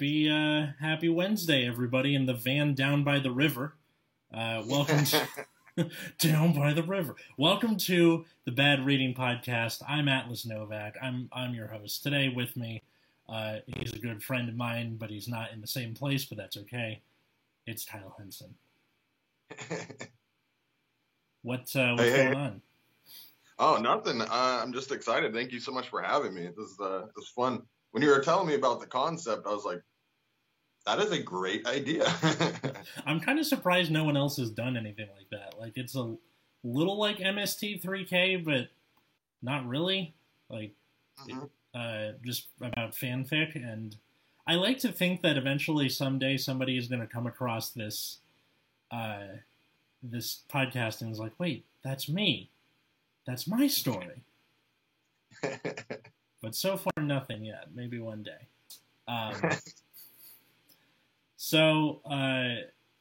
Happy Wednesday, everybody in the van down by the river. Welcome to Down by the River. Welcome to the Bad Reading Podcast. I'm Atlas Novak. I'm your host. Today with me, he's a good friend of mine, but he's not in the same place, but that's okay. It's Tyler Henson. What's going on? Oh, nothing. I'm just excited. Thank you so much for having me. This is fun. When you were telling me about the concept, I was like, that is a great idea. I'm kind of surprised no one else has done anything like that. Like, it's a little like MST3K, but not really. Like, just about fanfic. And I like to think that eventually someday somebody is going to come across this podcast and is like, wait, that's me. That's my story. But so far, nothing yet. Maybe one day. So,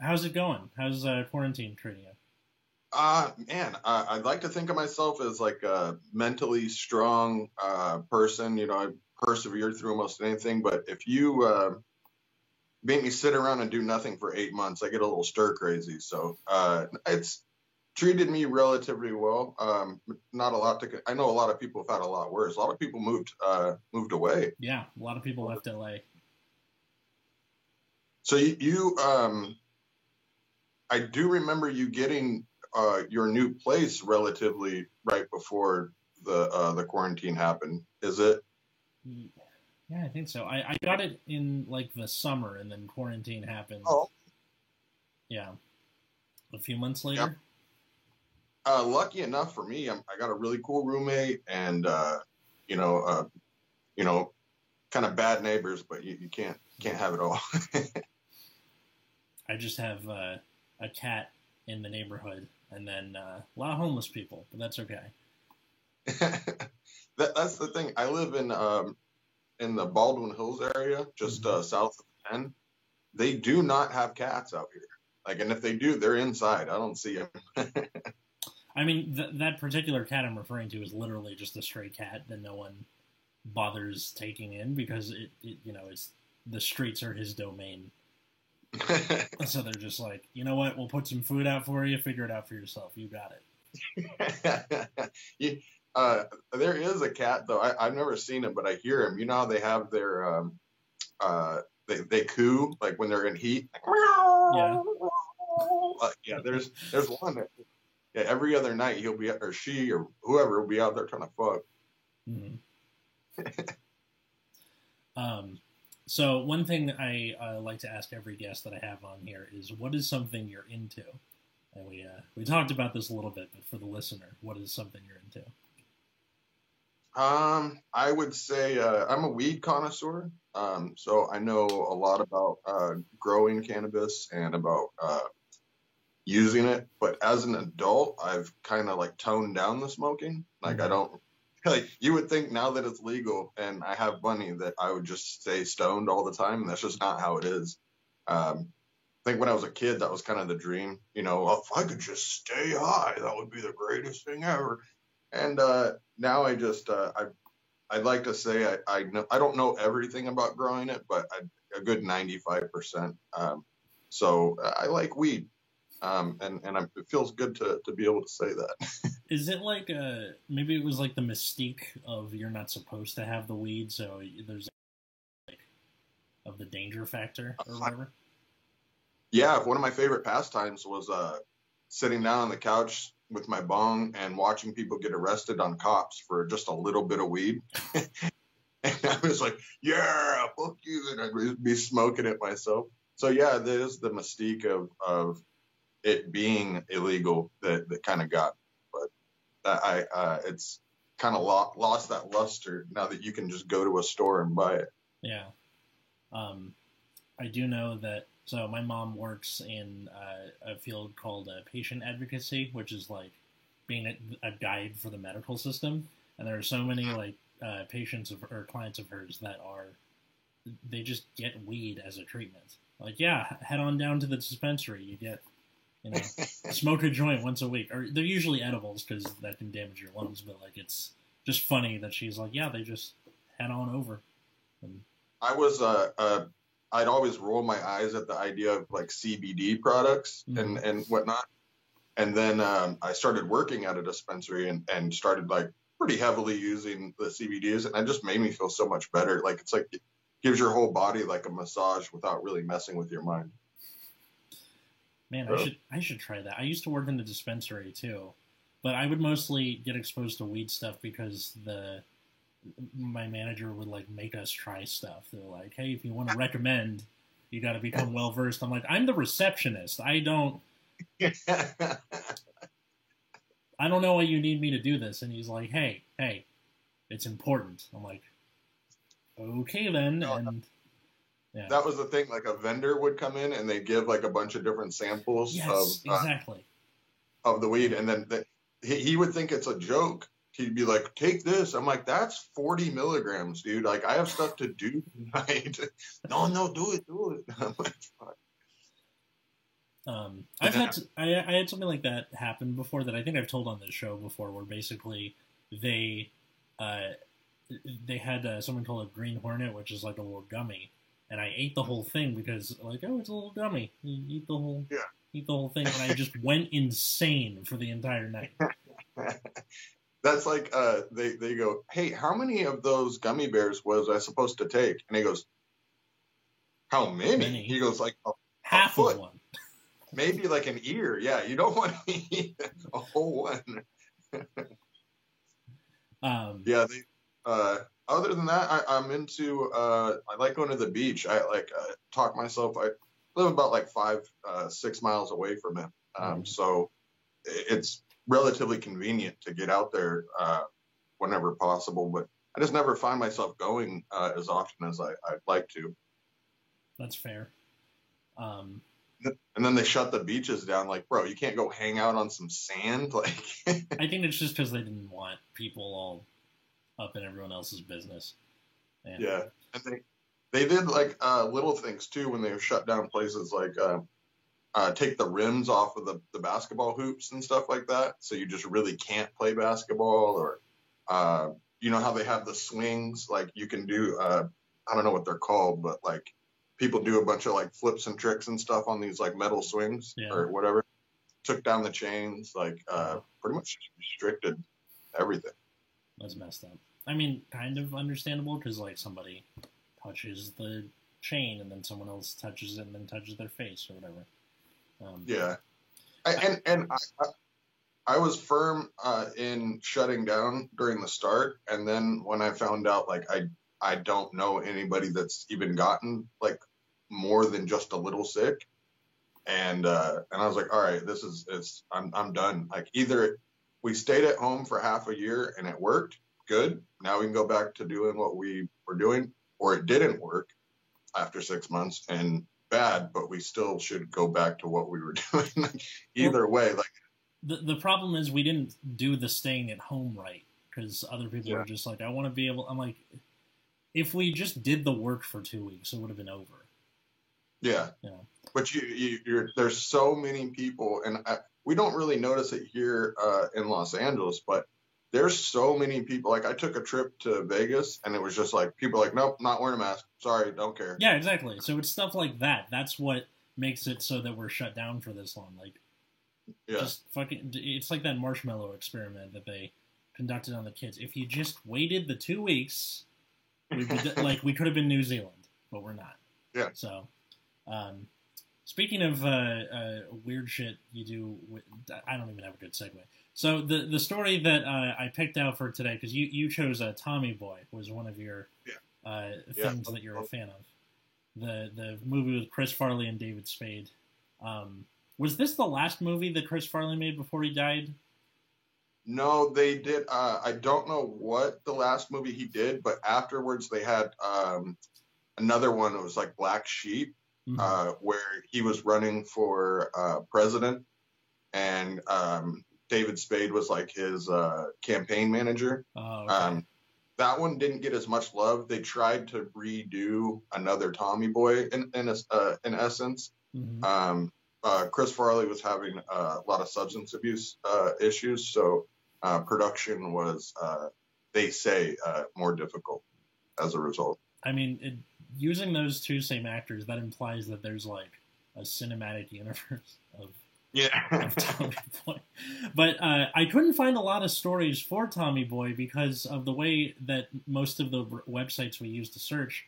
how's it going? How's quarantine treating you? Man, I'd like to think of myself as like a mentally strong person. You know, I persevered through almost anything. But if you make me sit around and do nothing for 8 months, I get a little stir crazy. So it's treated me relatively well. Not a lot I know a lot of people have had a lot worse. A lot of people moved away. Yeah, a lot of people left LA. So you I do remember you getting your new place relatively right before the quarantine happened. Is it? Yeah, I think so. I got it in like the summer, and then quarantine happened. Oh. Yeah, a few months later. Yeah. Lucky enough for me, I got a really cool roommate, and kind of bad neighbors, but you can't have it all. I just have a cat in the neighborhood, and then a lot of homeless people, but that's okay. That's the thing. I live in the Baldwin Hills area, just south of 10. They do not have cats out here. Like, and if they do, they're inside. I don't see them. I mean, that particular cat I'm referring to is literally just a stray cat that no one bothers taking in because it's the streets are his domain. So they're just like, you know what? We'll put some food out for you. Figure it out for yourself. You got it. There is a cat though. I've never seen it, but I hear him. You know how they have their they coo like when they're in heat. Yeah. Yeah. There's one that. Yeah, every other night he'll be, or she, or whoever will be out there trying to fuck. Mm-hmm. So one thing I like to ask every guest that I have on here is, what is something you're into? And we talked about this a little bit, but for the listener, what is something you're into? I would say I'm a weed connoisseur. So I know a lot about growing cannabis and about using it, but as an adult, I've kind of like toned down the smoking. Like I don't like, you would think now that it's legal and I have money that I would just stay stoned all the time. And that's just not how it is. I think when I was a kid, that was kind of the dream, you know, if I could just stay high, that would be the greatest thing ever. And now I just, I'd like to say I don't know everything about growing it, but a good 95%. So I like weed. It feels good to be able to say that. Is it like maybe it was like the mystique of you're not supposed to have the weed, so there's like of the danger factor or whatever? Yeah, one of my favorite pastimes was sitting down on the couch with my bong and watching people get arrested on cops for just a little bit of weed. And I was like, yeah, fuck you, and I'd be smoking it myself. So yeah, there's the mystique of it being illegal that kind of got, but it's kind of lost that luster now that you can just go to a store and buy it. Yeah. I do know that, so my mom works in a field called patient advocacy, which is like being a guide for the medical system. And there are so many like patients or clients of hers that they just get weed as a treatment. Like, yeah, head on down to the dispensary. You get, smoke a joint once a week. Or they're usually edibles because that can damage your lungs. But like, it's just funny that she's like, yeah, they just head on over. I was I'd always roll my eyes at the idea of like CBD products and whatnot. And then I started working at a dispensary and started like pretty heavily using the CBDs, and it just made me feel so much better. Like it's like it gives your whole body like a massage without really messing with your mind. Man, I should try that. I used to work in the dispensary too, but I would mostly get exposed to weed stuff because my manager would like make us try stuff. They're like, "Hey, if you want to recommend, you got to become well versed." I'm like, "I'm the receptionist. I don't know why you need me to do this." And he's like, "Hey, it's important." I'm like, "Okay then." No, and yeah, that was the thing. Like a vendor would come in and they give like a bunch of different samples exactly of the weed, and then he would think it's a joke. He'd be like, "Take this." I'm like, "That's 40 milligrams, dude. Like, I have stuff to do tonight." No, do it. I'm like, fuck. I had something like that happen before that I think I've told on this show before, where basically they had something called a Green Hornet, which is like a little gummy, and I ate the whole thing because like, oh, it's a little gummy. You eat the whole thing, and I just went insane for the entire night. That's like they go, "Hey, how many of those gummy bears was I supposed to take?" And he goes, "How many?" He goes, "Like half of one." Maybe like an ear. Yeah, you don't want to eat a whole one. Yeah. Other than that, I'm into. I like going to the beach. I like talk myself. I live about like 5-6 miles away from it, so it's relatively convenient to get out there whenever possible. But I just never find myself going as often as I'd like to. That's fair. And then they shut the beaches down. Like, bro, you can't go hang out on some sand. Like, I think it's just because they didn't want people all up in everyone else's business. Yeah, and they did like little things too when they shut down places like take the rims off of the basketball hoops and stuff like that. So you just really can't play basketball, or you know how they have the swings. Like you can do I don't know what they're called, but like people do a bunch of like flips and tricks and stuff on these like metal swings or whatever. Took down the chains, like pretty much restricted everything. That's messed up. I mean, kind of understandable because like somebody touches the chain and then someone else touches it and then touches their face or whatever. Yeah, I was firm in shutting down during the start, and then when I found out like I don't know anybody that's even gotten like more than just a little sick, and I was like, all right, I'm done. Like either we stayed at home for half a year and it worked, good. Now we can go back to doing what we were doing, or it didn't work after 6 months and bad, but we still should go back to what we were doing. Either way, like the problem is we didn't do the staying at home right because other people were just like, I want to be able. I'm like, if we just did the work for 2 weeks, it would have been over. Yeah. But there's so many people, and we don't really notice it here in Los Angeles, but there's so many people. Like I took a trip to Vegas, and it was just like people are like, nope, not wearing a mask. Sorry, don't care. Yeah, exactly. So it's stuff like that. That's what makes it so that we're shut down for this long. Like, just fucking. It's like that marshmallow experiment that they conducted on the kids. If you just waited the 2 weeks, we could have been New Zealand, but we're not. Yeah. So. Speaking of weird shit you do, I don't even have a good segue. So the story that I picked out for today, because you chose Tommy Boy, was one of your things that you're a fan of. The movie with Chris Farley and David Spade. Was this the last movie that Chris Farley made before he died? No, they did. I don't know what the last movie he did, but afterwards they had another one. It was like Black Sheep. Where he was running for president, and David Spade was like his campaign manager. Oh, okay. That one didn't get as much love. They tried to redo another Tommy Boy in essence. Chris Farley was having a lot of substance abuse issues, so production was, they say, more difficult as a result. I mean, using those two same actors, that implies that there's like a cinematic universe of Yeah. Tommy Boy. But I couldn't find a lot of stories for Tommy Boy because of the way that most of the websites we use to search,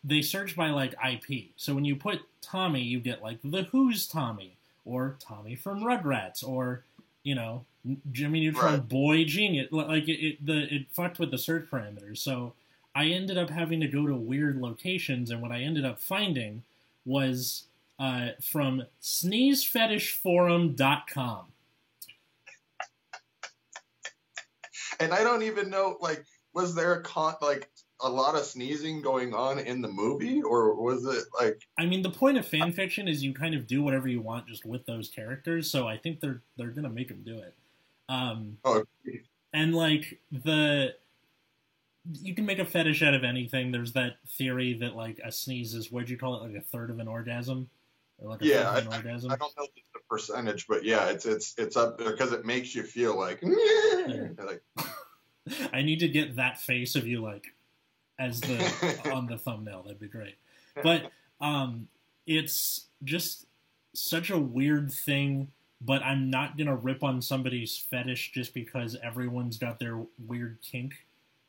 they search by like IP. So when you put Tommy, you get like The Who's Tommy, or Tommy from Rugrats, or, you know, Jimmy Neutron Right. Boy Genius. Like it fucked with the search parameters. So I ended up having to go to weird locations, and what I ended up finding was from sneezefetishforum.com. And I don't even know, like, was there a lot of sneezing going on in the movie, or was it like? I mean, the point of fan fiction is you kind of do whatever you want just with those characters, so I think they're gonna make them do it. Oh, And like you can make a fetish out of anything. There's that theory that like a sneeze is, what'd you call it, like a third of an orgasm, or like a yeah. third of an orgasm. I don't know the percentage, but yeah, it's up there because it makes you feel like. Like I need to get that face of you like as the on the thumbnail. That'd be great. But it's just such a weird thing. But I'm not gonna rip on somebody's fetish just because everyone's got their weird kink,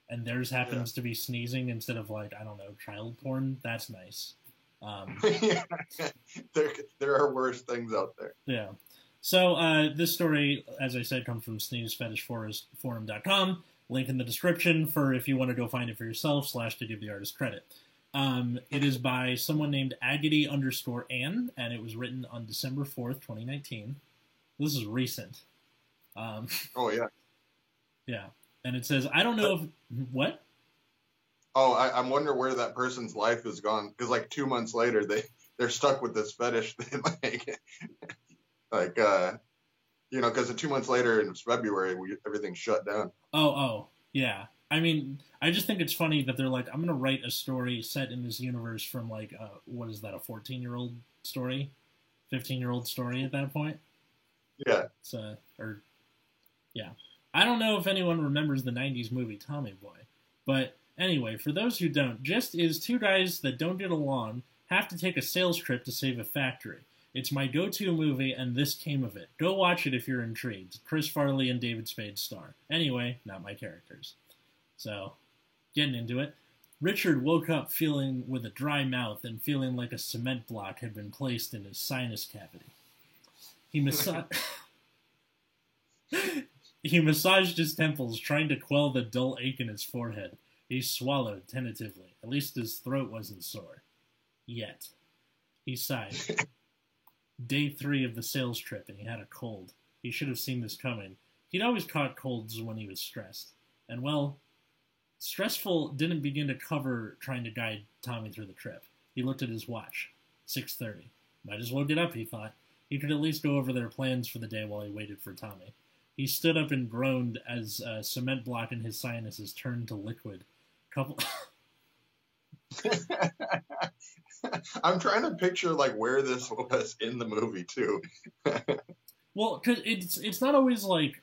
and theirs happens to be sneezing instead of like, I don't know, child porn. That's nice. yeah. There are worse things out there. Yeah. So this story, as I said, comes from sneezefetishforum.com. Link in the description for if you want to go find it for yourself / to give the artist credit. It is by someone named Agony_Ann, and it was written on December 4th, 2019. This is recent. Oh yeah. Yeah. And it says, I don't know if... What? Oh, I'm wondering where that person's life is gone, because like 2 months later they're stuck with this fetish thing, you know, because 2 months later in February everything's shut down. Oh, yeah. I mean, I just think it's funny that they're like, I'm gonna write a story set in this universe from like, what is that, a 14-year-old story, 15-year-old story at that point. Yeah. Yeah. I don't know if anyone remembers the 90s movie Tommy Boy. But anyway, for those who don't, just is two guys that don't get along have to take a sales trip to save a factory. It's my go-to movie, and this came of it. Go watch it if you're intrigued. Chris Farley and David Spade star. Anyway, not my characters. So, getting into it. Richard woke up feeling with a dry mouth and feeling like a cement block had been placed in his sinus cavity. He massaged his temples, trying to quell the dull ache in his forehead. He swallowed tentatively. At least his throat wasn't sore. Yet. He sighed. Day 3 of the sales trip, and he had a cold. He should have seen this coming. He'd always caught colds when he was stressed. And, well, stressful didn't begin to cover trying to guide Tommy through the trip. He looked at his watch. 6:30. Might as well get up, he thought. He could at least go over their plans for the day while he waited for Tommy. He stood up and groaned as a cement block in his sinuses turned to liquid. I'm trying to picture like where this was in the movie too. Well, cause it's not always like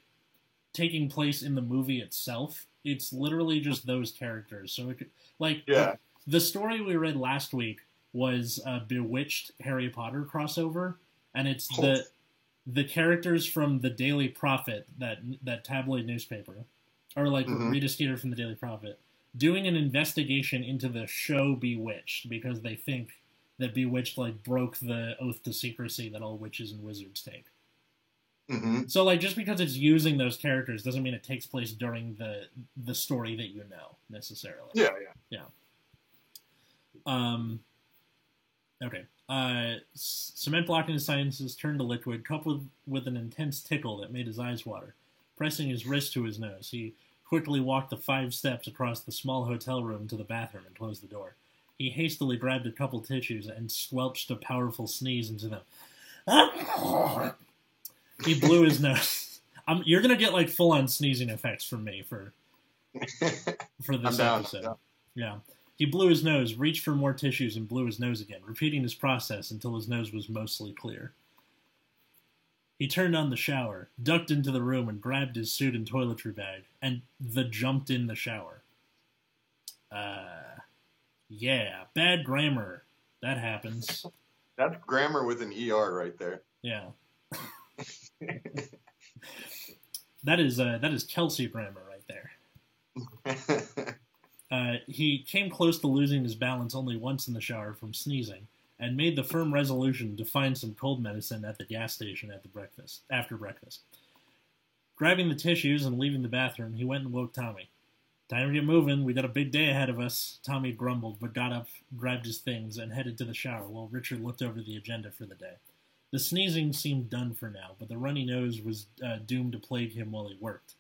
taking place in the movie itself. It's literally just those characters. So it could, like, Yeah. the story we read last week was a Bewitched Harry Potter crossover, and it's the characters from the Daily Prophet, that tabloid newspaper, or like Rita Skeeter from the Daily Prophet, doing an investigation into the show Bewitched because they think that Bewitched like broke the oath to secrecy that all witches and wizards take. Mm-hmm. So like just because it's using those characters doesn't mean it takes place during the story that you know necessarily. Yeah. Okay. Cement block in his sinuses turned to liquid, coupled with an intense tickle that made his eyes water. Pressing his wrist to his nose, he quickly walked the 5 steps across the small hotel room to the bathroom and closed the door. He hastily grabbed a couple tissues and squelched a powerful sneeze into them. He blew his nose. You're gonna get like full-on sneezing effects from me for this episode. Yeah. He blew his nose, reached for more tissues, and blew his nose again, repeating his process until his nose was mostly clear. He turned on the shower, ducked into the room, and grabbed his suit and toiletry bag, and jumped in the shower. Yeah, bad grammar. That happens. That's grammar with an ER right there. Yeah. That is Kelsey grammar right there. He came close to losing his balance only once in the shower from sneezing, and made the firm resolution to find some cold medicine at the gas station after breakfast. Grabbing the tissues and leaving the bathroom, he went and woke Tommy. "Time to get moving. We got a big day ahead of us," Tommy grumbled, but got up, grabbed his things, and headed to the shower while Richard looked over the agenda for the day. The sneezing seemed done for now, but the runny nose was doomed to plague him while he worked.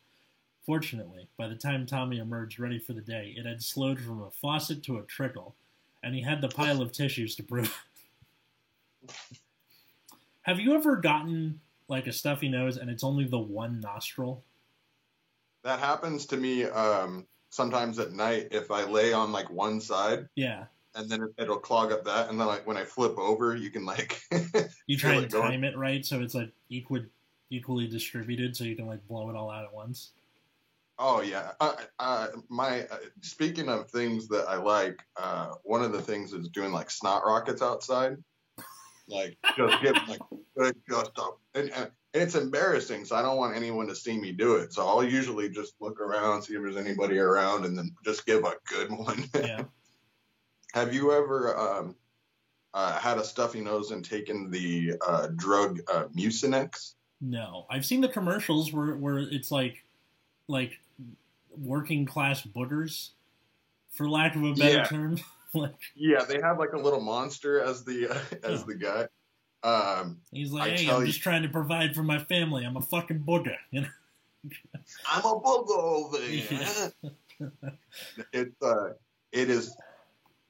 Fortunately, by the time Tommy emerged ready for the day, it had slowed from a faucet to a trickle, and he had the pile of tissues to prove it. Have you ever gotten, like, a stuffy nose and it's only the one nostril? That happens to me sometimes at night if I lay on, like, one side. Yeah. And then it'll clog up that, and then, like, when I flip over, you can, like... you try and time it right so it's, like, equally distributed so you can, like, blow it all out at once? Oh, yeah. Speaking of things that I like, one of the things is doing, like, snot rockets outside. Like, just getting, like, just up. And it's embarrassing, so I don't want anyone to see me do it. So I'll usually just look around, see if there's anybody around, and then just give a good one. Yeah. Have you ever had a stuffy nose and taken the drug Mucinex? No. I've seen the commercials where it's like working class boogers, for lack of a better term. Yeah, they have like a little monster as the guy. He's like, "Hey, I'm just trying to provide for my family. I'm a fucking booger." You know? I'm a booger over here. Yeah. It is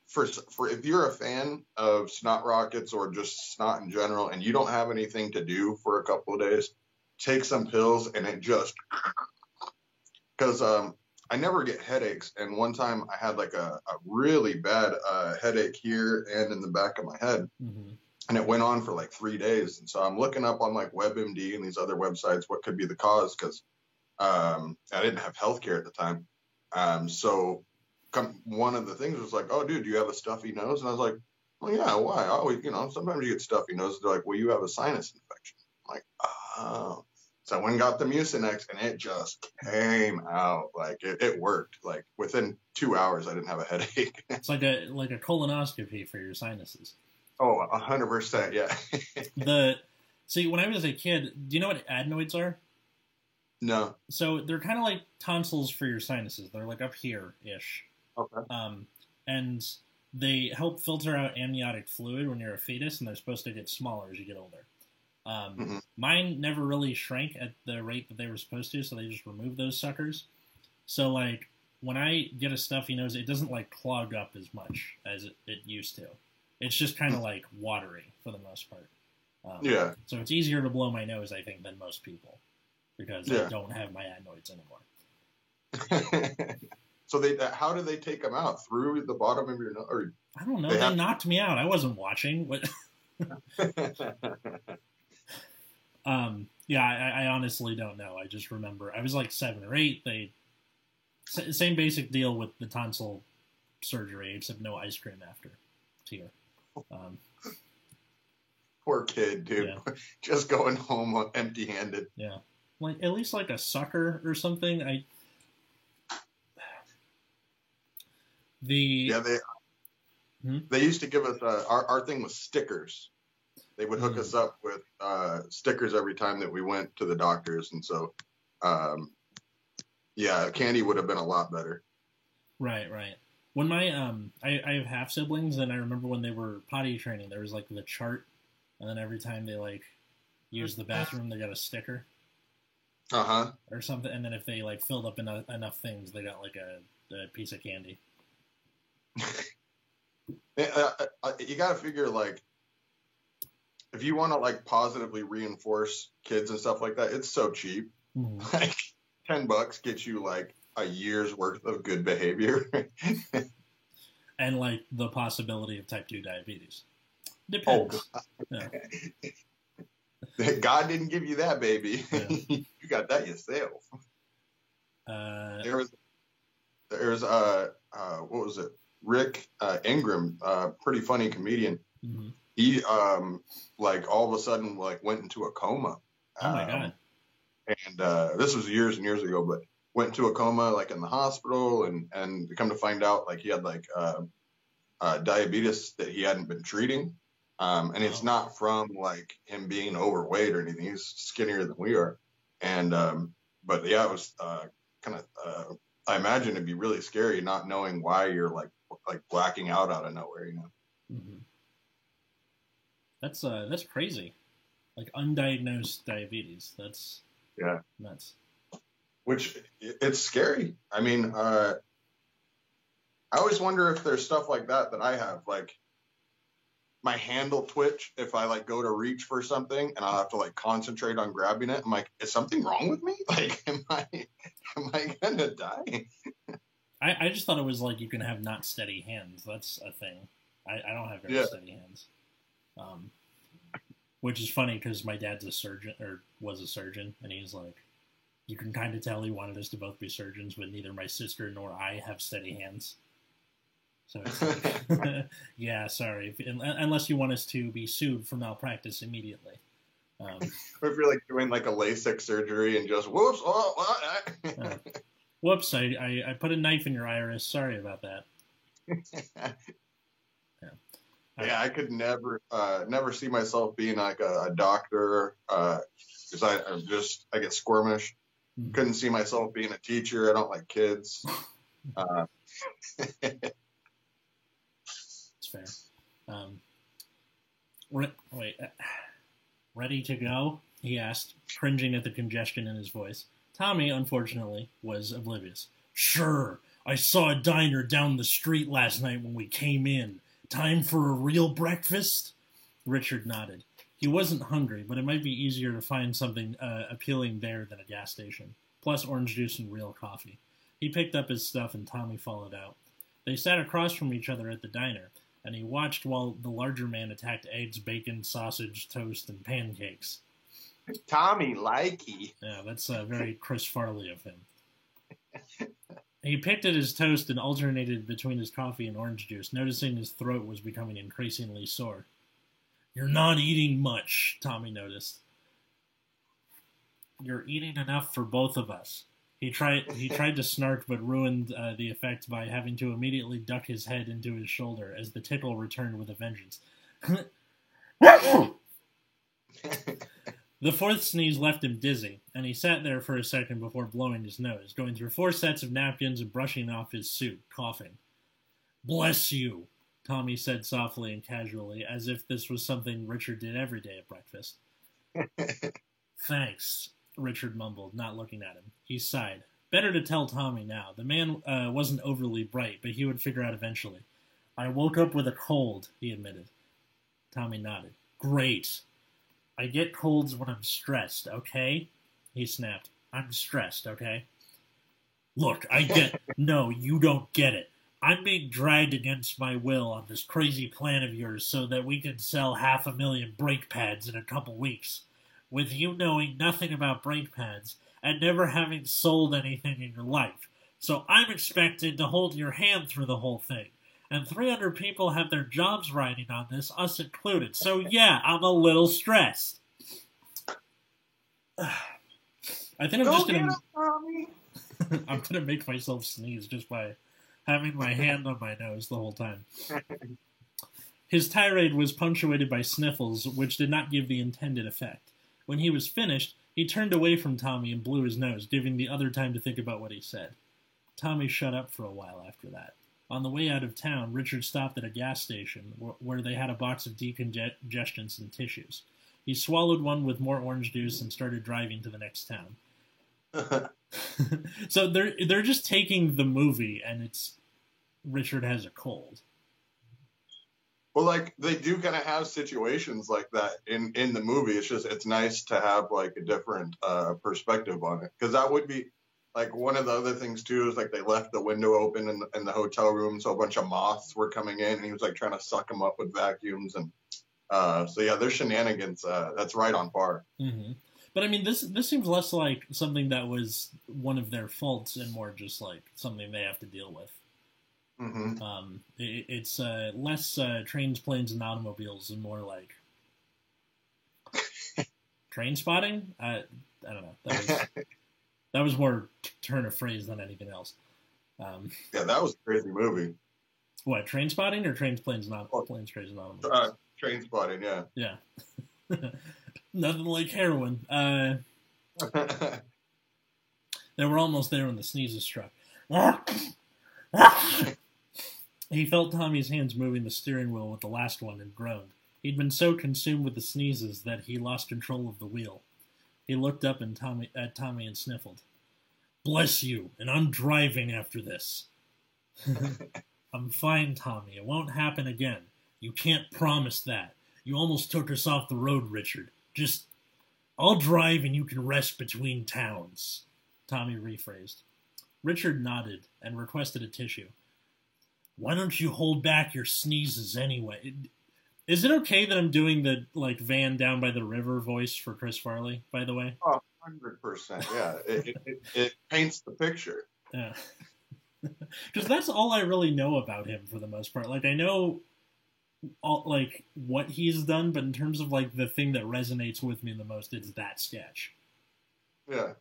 for if you're a fan of snot rockets or just snot in general, and you don't have anything to do for a couple of days, take some pills, and it just because I never get headaches, and one time I had like a really bad headache here and in the back of my head, and it went on for like 3 days. And so I'm looking up on like WebMD and these other websites what could be the cause, because I didn't have healthcare at the time. So one of the things was like, "Oh, dude, do you have a stuffy nose?" And I was like, "Well, yeah, why? I always, sometimes you get stuffy noses." They're like, "Well, you have a sinus infection." I'm like, "Oh." So I went and got the Mucinex, and it just came out. Like, it worked. Like, within 2 hours, I didn't have a headache. It's like a colonoscopy for your sinuses. Oh, 100%, yeah. See, when I was a kid, do you know what adenoids are? No. So they're kind of like tonsils for your sinuses. They're like up here-ish. Okay. And they help filter out amniotic fluid when you're a fetus, and they're supposed to get smaller as you get older. Mine never really shrank at the rate that they were supposed to, so they just removed those suckers. So, like, when I get a stuffy nose, it doesn't, like, clog up as much as it used to. It's just kind of, like, watery for the most part. Yeah. So it's easier to blow my nose, I think, than most people, because I don't have my adenoids anymore. So how do they take them out? Through the bottom of your nose? Or I don't know. They knocked me out. I wasn't watching. Yeah, I honestly don't know. I just remember I was like 7 or 8. Same basic deal with the tonsil surgery, except no ice cream after. Here. Poor kid, dude. Yeah. Just going home empty-handed. Yeah. Like, at least like a sucker or something. They used to give us our thing was stickers. They would hook us up with stickers every time that we went to the doctors, and so candy would have been a lot better. Right. When my I have half siblings, and I remember when they were potty training, there was like the chart, and then every time they like used the bathroom, they got a sticker. Or something, and then if they like filled up enough things, they got like a piece of candy. You got to figure, like, if you want to like positively reinforce kids and stuff like that, it's so cheap. Like $10 gets you like a year's worth of good behavior. And like the possibility of type 2 diabetes. Depends. Oh, God. Yeah. God didn't give you that, baby. Yeah. You got that yourself. There was what was it? Rick Ingram, pretty funny comedian. Mm-hmm. He like all of a sudden like went into a coma. Oh my God. And this was years and years ago, but went into a coma like in the hospital, and come to find out like he had like diabetes that he hadn't been treating. And it's not from like him being overweight or anything. He's skinnier than we are. And but yeah, it was kind of I imagine it'd be really scary not knowing why you're like blacking out of nowhere, you know. Mm-hmm. That's crazy. Like undiagnosed diabetes. That's nuts. Which it's scary. I mean, I always wonder if there's stuff like that I have, like my hand will twitch if I like go to reach for something and I'll have to like concentrate on grabbing it. I'm like, is something wrong with me? Like, am I gonna die? I just thought it was like you can have not steady hands. That's a thing. I don't have very steady hands. Which is funny because my dad's a surgeon, or was a surgeon, and he's like, you can kind of tell he wanted us to both be surgeons, but neither my sister nor I have steady hands. So it's like, yeah, sorry. Unless you want us to be sued for malpractice immediately. If you're like doing like a LASIK surgery and just whoops, whoops, I put a knife in your iris. Sorry about that. Yeah, I could never see myself being like a doctor because I get squirmish. Mm-hmm. Couldn't see myself being a teacher. I don't like kids. It's fair. Wait, ready to go? He asked, cringing at the congestion in his voice. Tommy, unfortunately, was oblivious. Sure, I saw a diner down the street last night when we came in. Time for a real breakfast? Richard nodded. He wasn't hungry, but it might be easier to find something appealing there than a gas station. Plus orange juice and real coffee. He picked up his stuff and Tommy followed out. They sat across from each other at the diner, and he watched while the larger man attacked eggs, bacon, sausage, toast, and pancakes. Tommy likey. Yeah, that's very Chris Farley of him. He picked at his toast and alternated between his coffee and orange juice, noticing his throat was becoming increasingly sore. You're not eating much, Tommy noticed. You're eating enough for both of us. He tried to snark, but ruined the effect by having to immediately duck his head into his shoulder as the tickle returned with a vengeance. The fourth sneeze left him dizzy, and he sat there for a second before blowing his nose, going through 4 sets of napkins and brushing off his suit, coughing. Bless you, Tommy said softly and casually, as if this was something Richard did every day at breakfast. Thanks, Richard mumbled, not looking at him. He sighed. Better to tell Tommy now. The man wasn't overly bright, but he would figure out eventually. I woke up with a cold, he admitted. Tommy nodded. Great. I get colds when I'm stressed, okay? He snapped. I'm stressed, okay? Look, I get... No, you don't get it. I'm being dragged against my will on this crazy plan of yours so that we can sell 500,000 brake pads in a couple weeks. With you knowing nothing about brake pads and never having sold anything in your life. So I'm expected to hold your hand through the whole thing. And 300 people have their jobs riding on this, us included. So yeah, I'm a little stressed. I think I'm just going to... I'm going to make myself sneeze just by having my hand on my nose the whole time. His tirade was punctuated by sniffles, which did not give the intended effect. When he was finished, he turned away from Tommy and blew his nose, giving the other time to think about what he said. Tommy shut up for a while after that. On the way out of town, Richard stopped at a gas station where they had a box of decongestants and tissues. He swallowed one with more orange juice and started driving to the next town. So they're just taking the movie, and it's Richard has a cold. Well, like they do kind of have situations like that in the movie. It's just it's nice to have like a different perspective on it, because that would be. Like, one of the other things, too, is, like, they left the window open in the hotel room, so a bunch of moths were coming in, and he was, like, trying to suck them up with vacuums. And so, yeah, there's shenanigans. That's right on par. Mm-hmm. But, I mean, this seems less like something that was one of their faults and more just, like, something they have to deal with. Mm-hmm. It's less trains, planes, and automobiles, and more like train spotting. I don't know. That was more turn of phrase than anything else. Yeah, that was a crazy movie. What, train spotting or trains, planes, not planes, trains, and automobiles? Train spotting, yeah. Yeah. Nothing like heroin. They were almost there when the sneezes struck. He felt Tommy's hands moving the steering wheel with the last one and groaned. He'd been so consumed with the sneezes that he lost control of the wheel. He looked up at Tommy and sniffled. Bless you, and I'm driving after this. I'm fine, Tommy. It won't happen again. You can't promise that. You almost took us off the road, Richard. Just, I'll drive and you can rest between towns. Tommy rephrased. Richard nodded and requested a tissue. Why don't you hold back your sneezes anyway? Is it okay that I'm doing the, like, van down by the river voice for Chris Farley, by the way? Oh, 100%, yeah. It paints the picture. Yeah. Because that's all I really know about him for the most part. Like, I know, like, what he's done, but in terms of, like, the thing that resonates with me the most, it's that sketch. Yeah.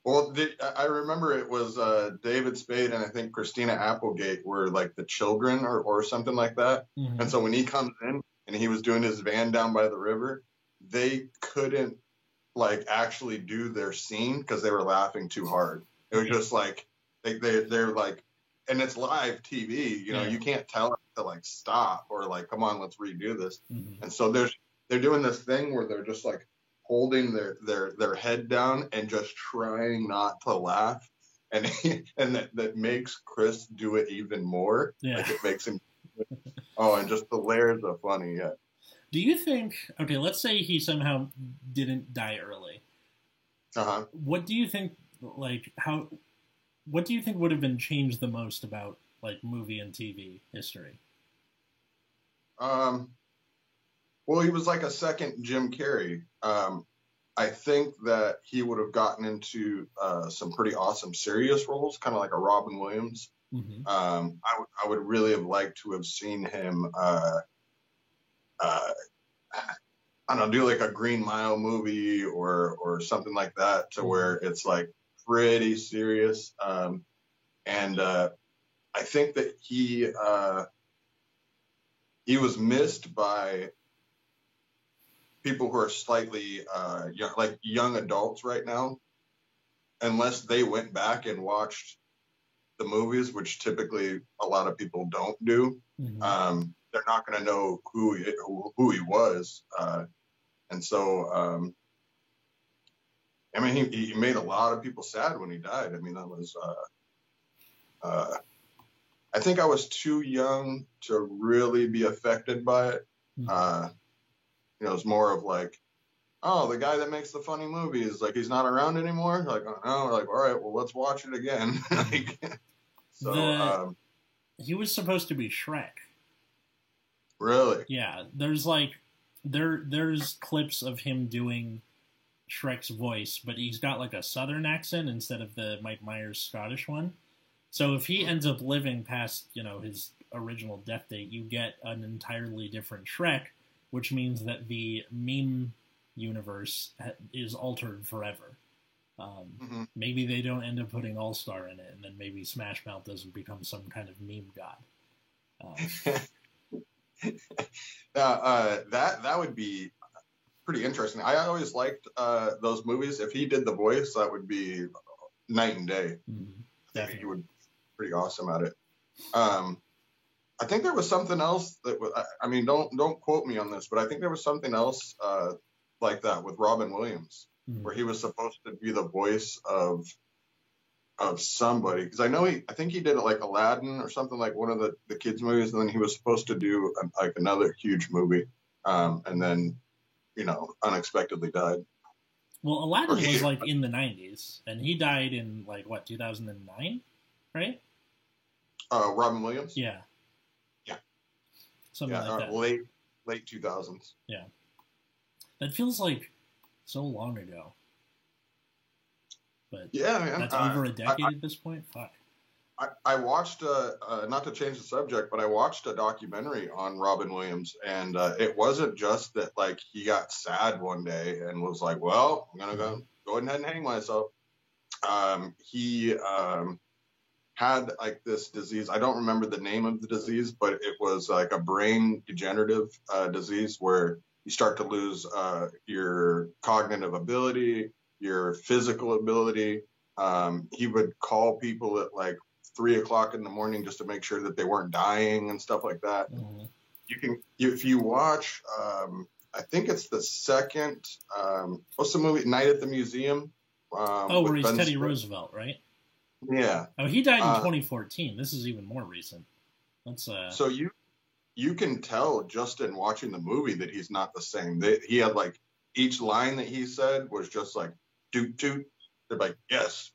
Well, I remember it was David Spade and I think Christina Applegate were like the children or something like that. Mm-hmm. And so when he comes in and he was doing his van down by the river, they couldn't like actually do their scene because they were laughing too hard. It was just like they're like, and it's live TV, you know, you can't tell it to like stop or like, come on, let's redo this. Mm-hmm. And so they're doing this thing where they're just like holding their head down and just trying not to laugh, and that makes Chris do it even more. Yeah. Like it makes him. Oh, and just the layers of funny. Yeah. Do you think? Okay, let's say he somehow didn't die early. Uh-huh. What do you think? Like how? What do you think would have been changed the most about like movie and TV history? Well, he was like a second Jim Carrey. I think that he would have gotten into some pretty awesome serious roles, kind of like a Robin Williams. Mm-hmm. I would really have liked to have seen him, I don't know, do like a Green Mile movie or something like that, to where it's like pretty serious. And I think that he was missed by people who are slightly young, like young adults right now, unless they went back and watched the movies, which typically a lot of people don't do. Mm-hmm. They're not going to know who he was, and so I mean, he made a lot of people sad when he died. I mean, that was I think I was too young to really be affected by it. Mm-hmm. You know, it's more of like, oh, the guy that makes the funny movies, like he's not around anymore. Like, oh no, like, all right, well, let's watch it again. Like, so, he was supposed to be Shrek. Really? Yeah, there's like, there's clips of him doing Shrek's voice, but he's got like a Southern accent instead of the Mike Myers Scottish one. So if he ends up living past, you know, his original death date, you get an entirely different Shrek, which means that the meme universe is altered forever. Mm-hmm. Maybe they don't end up putting All-Star in it, and then maybe Smash Mouth doesn't become some kind of meme god. That would be pretty interesting. I always liked those movies. If he did the voice, that would be night and day. Mm-hmm. I think he would be pretty awesome at it. I think there was something else that was, I mean, don't quote me on this, but I think there was something else like that with Robin Williams, mm-hmm. where he was supposed to be the voice of somebody. Because I think he did it like Aladdin or something, like one of the kids' movies, and then he was supposed to do like another huge movie, and then, you know, unexpectedly died. Well, Aladdin was like in the 90s, and he died in like, what, 2009, right? Robin Williams? Yeah. Yeah. Something like that. Late 2000s. Yeah. That feels like so long ago. But yeah, man. That's over a decade at this point? Fuck. I watched not to change the subject, but I watched a documentary on Robin Williams, and it wasn't just that like he got sad one day and was like, "Well, I'm gonna go ahead and hang myself." He had like this disease. I don't remember the name of the disease, but it was like a brain degenerative disease where you start to lose your cognitive ability, your physical ability. He would call people at like 3 o'clock in the morning just to make sure that they weren't dying and stuff like that. Mm-hmm. If you watch, I think it's the second, what's the movie, Night at the Museum? Where he's Teddy Roosevelt, right? Yeah. Oh, he died in 2014. This is even more recent. That's So you can tell just in watching the movie that he's not the same. He had like each line that he said was just like toot toot. They're like, yes,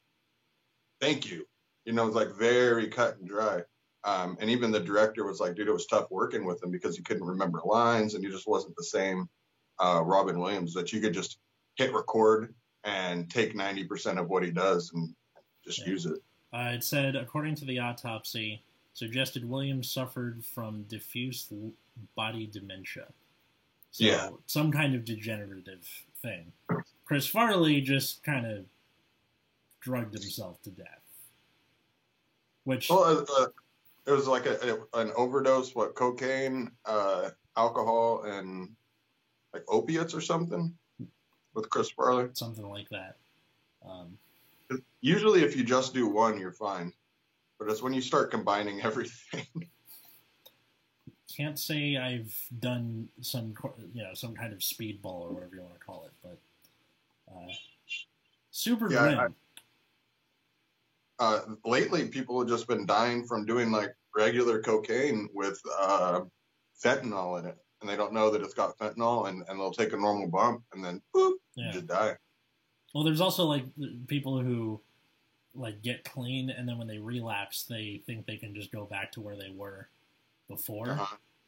thank you. It's like very cut and dry. And even the director was like, dude, it was tough working with him because he couldn't remember lines and he just wasn't the same Robin Williams that you could just hit record and take 90% of what he does and just use it. It said, according to the autopsy, suggested Williams suffered from diffuse body dementia. So some kind of degenerative thing. Chris Farley just kind of drugged himself to death. Which it was like an overdose, cocaine, alcohol, and like opiates or something with Chris Farley. Something like that. Usually if you just do one, you're fine. But it's when you start combining everything. Can't say I've done some kind of speedball or whatever you want to call it, but super grim. Lately, people have just been dying from doing like regular cocaine with fentanyl in it, and they don't know that it's got fentanyl, and they'll take a normal bump, and then boop, you just die. Well, there's also like people who like get clean, and then when they relapse, they think they can just go back to where they were before,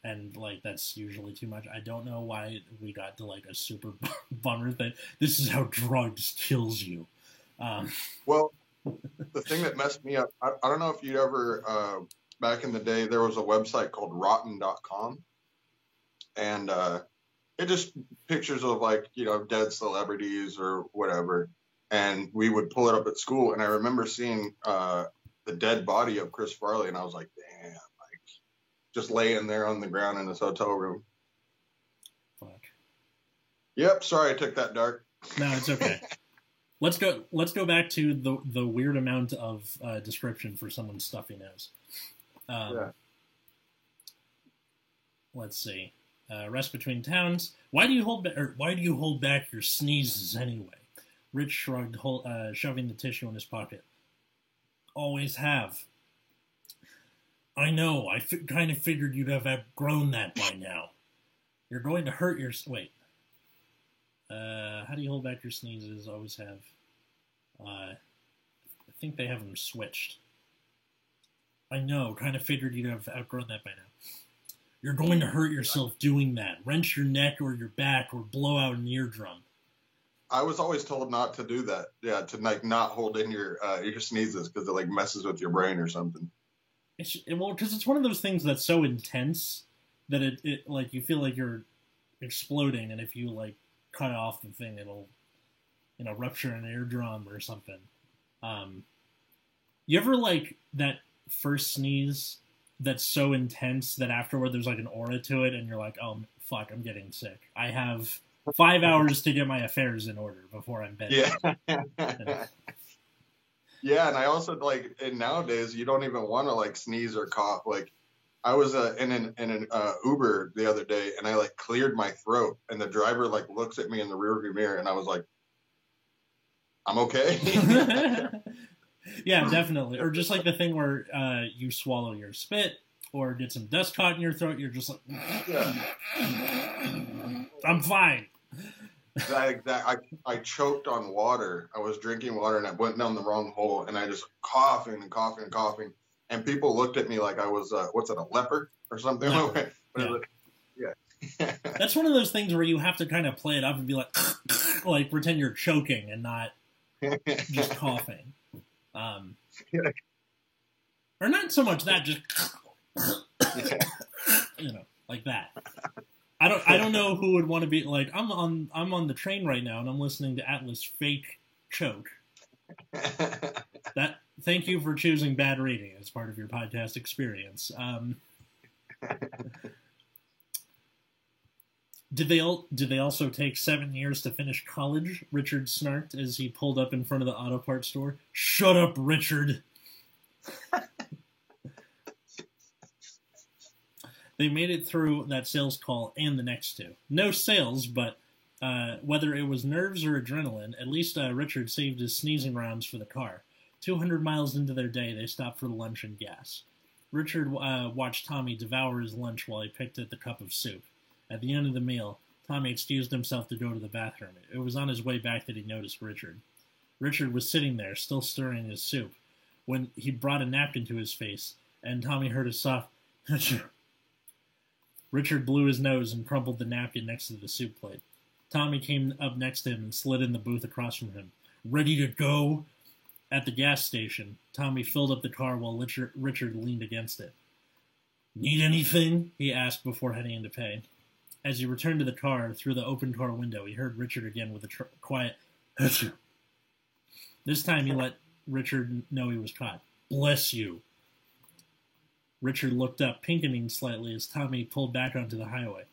and like that's usually too much. I don't know why we got to like a super bummer thing. This is how drugs kills you. Well, the thing that messed me up, I don't know if you ever, back in the day, there was a website called Rotten.com, and it just pictures of like, dead celebrities or whatever. And we would pull it up at school. And I remember seeing the dead body of Chris Farley. And I was like, damn, like just laying there on the ground in this hotel room. Fuck. Yep. Sorry, I took that dark. No, it's okay. Let's go back to the weird amount of description for someone's stuffy nose. Let's see. Rest between towns. Why do you hold back your sneezes anyway? Rich shrugged, shoving the tissue in his pocket. Always have. I know. I kind of figured you'd have outgrown that by now. You're going to hurt your... Wait. How do you hold back your sneezes? Always have. I think they have them switched. I know. Kind of figured you'd have outgrown that by now. You're going to hurt yourself doing that. Wrench your neck or your back or blow out an eardrum. I was always told not to do that. Yeah, to like not hold in your sneezes because it like messes with your brain or something. Because it's one of those things that's so intense that it like you feel like you're exploding, and if you like cut off the thing, it'll rupture an eardrum or something. You ever like that first sneeze that's so intense that afterward there's like an aura to it, and you're like, oh fuck, I'm getting sick. I have 5 hours to get my affairs in order before I'm bed. Yeah. Yeah, and I also like, and nowadays you don't even want to like sneeze or cough. Like I was in an Uber the other day, and I like cleared my throat, and the driver like looks at me in the rearview mirror, and I was like, I'm okay. Yeah, definitely. Or just like the thing where you swallow your spit or get some dust caught in your throat, you're just like, I'm fine. I choked on water. I was drinking water and I went down the wrong hole, and I just coughing and coughing and coughing. And people looked at me like I was, what's it, a leopard or something? Yeah. That's one of those things where you have to kind of play it up and be like pretend you're choking and not just coughing. Or not so much that, just like that. I don't know who would want to be like. I'm on the train right now and I'm listening to Atlas fake choke. That thank you for choosing bad reading as part of your podcast experience. Did they also take 7 years to finish college? Richard snarked as he pulled up in front of the auto parts store. Shut up, Richard. They made it through that sales call and the next two. No sales, but whether it was nerves or adrenaline, at least Richard saved his sneezing rounds for the car. 200 miles into their day, they stopped for lunch and gas. Richard watched Tommy devour his lunch while he picked at the cup of soup. At the end of the meal, Tommy excused himself to go to the bathroom. It was on his way back that he noticed Richard. Richard was sitting there, still stirring his soup, when he brought a napkin to his face, and Tommy heard a soft "Achoo." Richard blew his nose and crumpled the napkin next to the soup plate. Tommy came up next to him and slid in the booth across from him. Ready to go? At the gas station, Tommy filled up the car while Richard leaned against it. Need anything? He asked before heading in to pay. As he returned to the car, through the open car window, he heard Richard again with a quiet "Achoo." This time he let Richard know he was caught. Bless you. Richard looked up, pinkening slightly as Tommy pulled back onto the highway.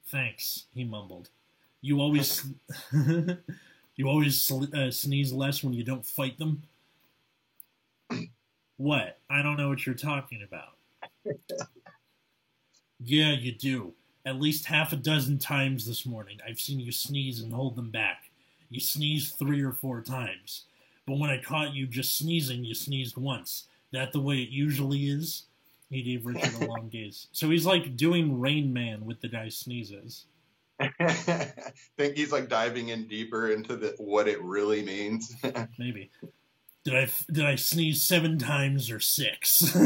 Thanks, he mumbled. You always sneeze less when you don't fight them? What? I don't know what you're talking about. Yeah, you do. At least half a dozen times this morning I've seen you sneeze and hold them back. You sneezed 3 or 4 times. But when I caught you just sneezing, you sneezed once. That the way it usually is? He gave Richard a long gaze. So he's like doing Rain Man with the guy sneezes. Think he's like diving in deeper into what it really means. Maybe. Did I sneeze 7 times or 6?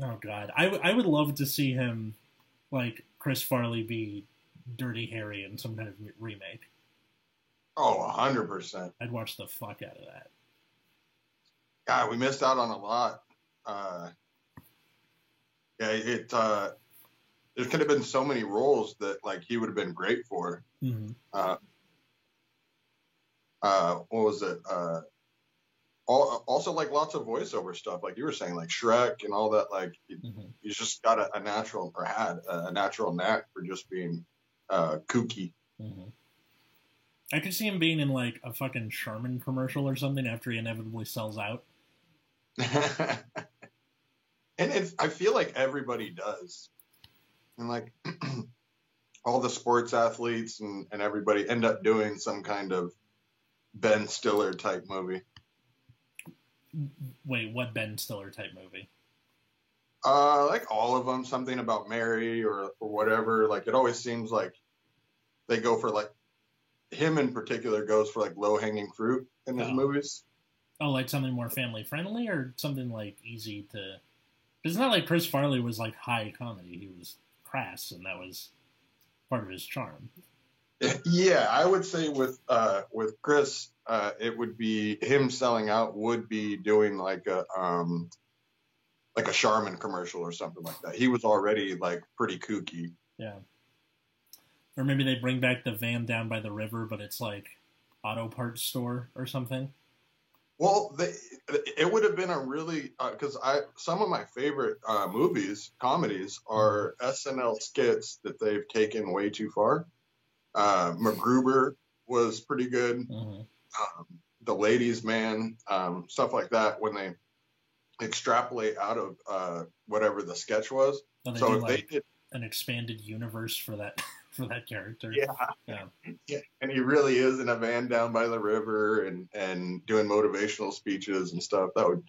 Oh God, I would love to see him, like Chris Farley, be Dirty Harry in some kind of remake. Oh, 100%. I'd watch the fuck out of that. God, we missed out on a lot. There could have been so many roles that like he would have been great for. Mm-hmm. What was it? Also, like lots of voiceover stuff, like you were saying, like Shrek and all that. Like he's just got a natural, or had a natural knack for just being kooky. Mm-hmm. I could see him being in like a fucking Charmin commercial or something after he inevitably sells out. And I feel like everybody does, and like all the sports athletes and everybody end up doing some kind of Ben Stiller type movie. Wait, what Ben Stiller type movie? Like all of them, something about Mary or whatever. Like it always seems like they go for like, him in particular goes for like low hanging fruit in his movies. Oh, like something more family friendly or something like easy to. It's not like Chris Farley was like high comedy. He was crass, and that was part of his charm. Yeah, I would say with Chris, it would be him selling out. Would be doing like a Charmin commercial or something like that. He was already like pretty kooky. Yeah. Or maybe they bring back the van down by the river, but it's like auto parts store or something. Well, it would have been a really because some of my favorite comedies are SNL skits that they've taken way too far. MacGruber was pretty good. Mm-hmm. The Ladies' Man, stuff like that. When they extrapolate out of whatever the sketch was. So if like they did an expanded universe for that. For that character. Yeah. And he really is in a van down by the river and doing motivational speeches and stuff. That would,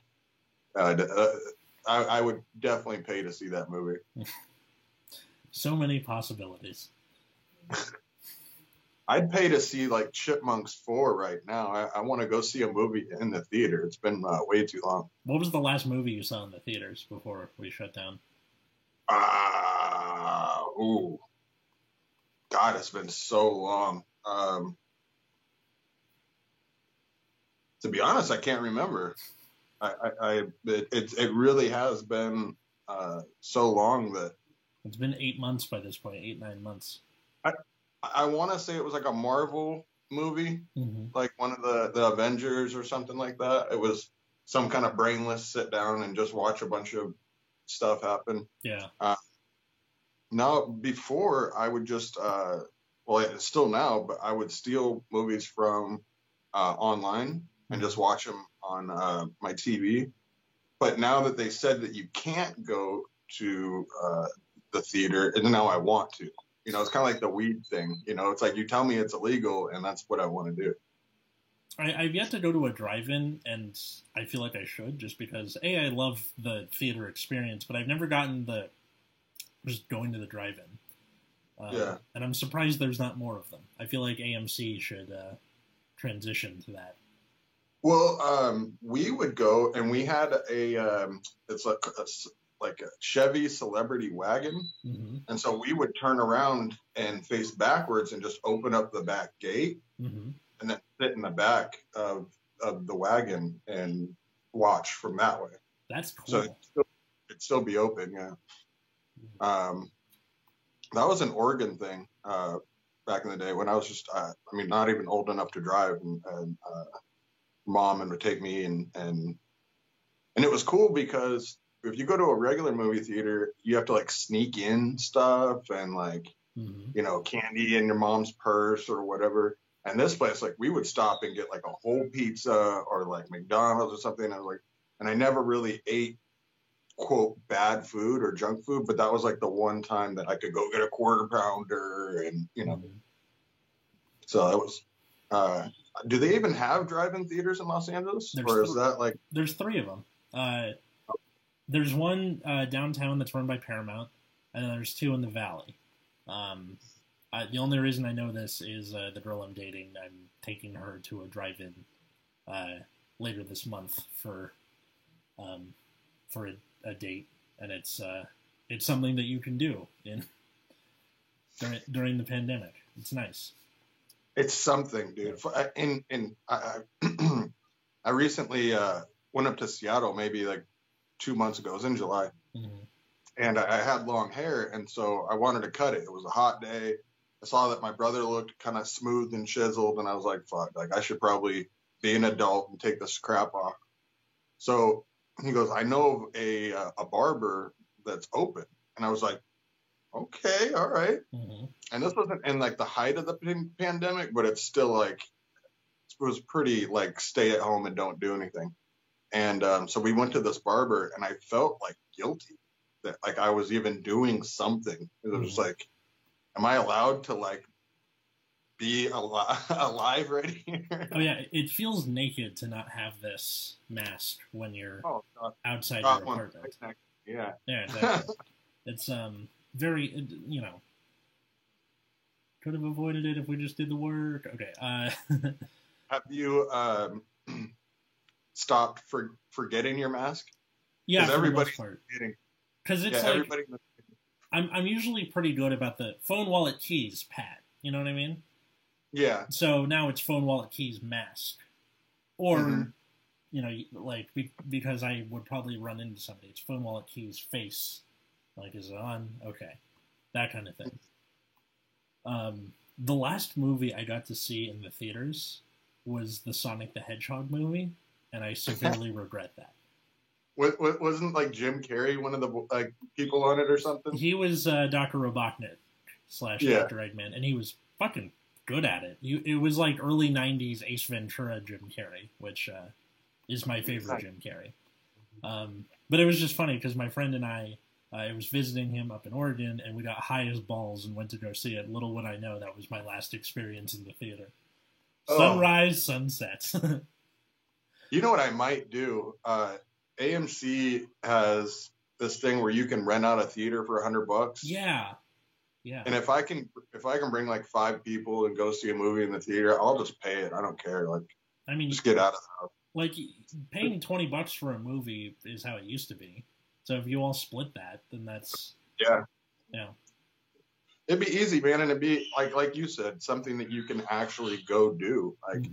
I would definitely pay to see that movie. So many possibilities. I'd pay to see like Chipmunks 4 right now. I want to go see a movie in the theater. It's been way too long. What was the last movie you saw in the theaters before we shut down? God, it's been so long. To be honest, I can't remember. It really has been so long that It's been 8 months by this point, 8, 9 months. I want to say it was like a Marvel movie, like one of the Avengers or something like that. It was some kind of brainless sit down and just watch a bunch of stuff happen. Yeah. Now, before I would just, well, still now, but I would steal movies from online and just watch them on my TV. But now that they said that you can't go to the theater, and now I want to. You know, it's kind of like the weed thing. You know, it's like you tell me it's illegal, and that's what I want to do. I've yet to go to a drive-in, and I feel like I should, just because, A, I love the theater experience, but I've never gotten the just going to the drive-in. Yeah. And I'm surprised there's not more of them. I feel like AMC should transition to that. Well, we would go, and we had it's like a Chevy Celebrity wagon. And so we would turn around and face backwards and just open up the back gate and then sit in the back of the wagon and watch from that way. That's cool. So it'd still be open, yeah. That was an Oregon thing back in the day when I was just, not even old enough to drive, and mom would take me, and it was cool because if you go to a regular movie theater, you have to like sneak in stuff and like, candy in your mom's purse or whatever. And this place, like we would stop and get like a whole pizza or like McDonald's or something. And I never really ate quote bad food or junk food, but that was like the one time that I could go get a quarter pounder and, so that was, do they even have drive-in theaters in Los Angeles? Or is that like... There's 3 of them. There's one downtown that's run by Paramount, and then there's 2 in the Valley. The only reason I know this is the girl I'm dating. I'm taking her to a drive-in later this month for a date, and it's something that you can do during the pandemic. It's nice. It's something, dude. I recently went up to Seattle maybe like 2 months ago. It was in July. And I had long hair, and so I wanted to cut it. It was a hot day. I saw that my brother looked kind of smooth and chiseled, and I was like, fuck, like I should probably be an adult and take this crap off. So he goes, I know of a barber that's open. And I was like, okay, all right. And this wasn't in like the height of the pandemic, but it's still like, it was pretty like stay at home and don't do anything. And so we went to this barber, and I felt like guilty that like I was even doing something. It was like, am I allowed to like be alive right here? Oh yeah, it feels naked to not have this mask when you're outside your apartment. Yeah. Yeah, exactly. It's very, could have avoided it if we just did the work. Okay. Have you stopped forgetting your mask? Yeah, for everybody's the most part. forgetting. Because it's like I'm usually pretty good about the phone, wallet, keys, pat. You know what I mean? Yeah. So now it's phone, wallet, keys, mask, or because I would probably run into somebody. It's phone, wallet, keys, face. Like, is it on? Okay, that kind of thing. The last movie I got to see in the theaters was the Sonic the Hedgehog movie, and I severely regret that. Wasn't like Jim Carrey one of the like people on it or something? He was Dr. Robotnik / Dr. Eggman, and he was fucking good at it. It was like early 90s Ace Ventura Jim Carrey, which is my favorite Jim Carrey. But it was just funny because my friend and I was visiting him up in Oregon, and we got high as balls and went to go see it. Little would I know that was my last experience in the theater. Sunrise, sunset. You know what I might do? AMC has this thing where you can rent out a theater for $100. Yeah. And if I can bring like 5 people and go see a movie in the theater, I'll just pay it. I don't care. Like, I mean, just get out of the house. Like, paying $20 for a movie is how it used to be. So if you all split that, then that's It'd be easy, man, and it'd be like you said, something that you can actually go do. Like,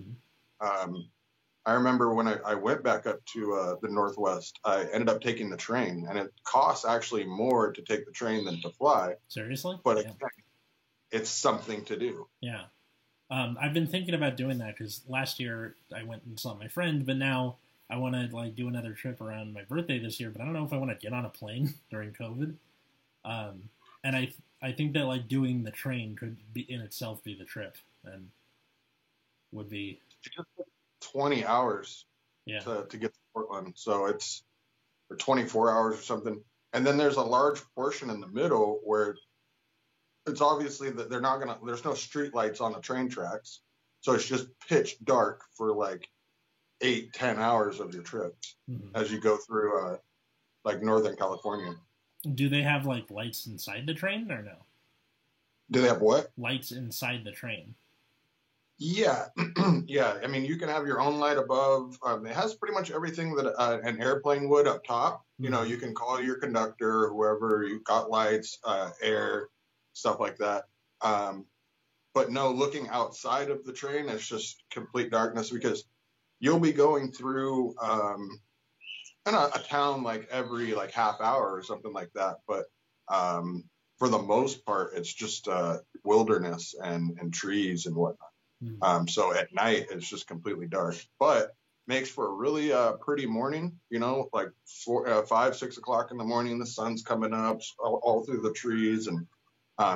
I remember when I went back up to the Northwest, I ended up taking the train, and it costs actually more to take the train than to fly. Seriously? But Yeah. it's something to do. Yeah. I've been thinking about doing that because last year I went and saw my friend, but now I want to like do another trip around my birthday this year. But I don't know if I want to get on a plane during COVID. And I think that like doing the train could be in itself be the trip and would be 20 hours yeah. to get to Portland, so it's or 24 hours or something. And then there's a large portion in the middle where it's obviously that there's no street lights on the train tracks, so it's just pitch dark for like 8-10 hours of your trip as you go through like Northern California. Do they have like lights inside the train or no? Do they have what? Lights inside the train. Yeah. Yeah. I mean, you can have your own light above. It has pretty much everything that an airplane would up top. You know, you can call your conductor, whoever. You've got lights, air, stuff like that. But no, looking outside of the train, it's just complete darkness because you'll be going through in a town like every like half hour or something like that. But for the most part, it's just wilderness and trees and whatnot. So at night, it's just completely dark, but makes for a really pretty morning, you know, like 5-6 o'clock in the morning, the sun's coming up all through the trees, and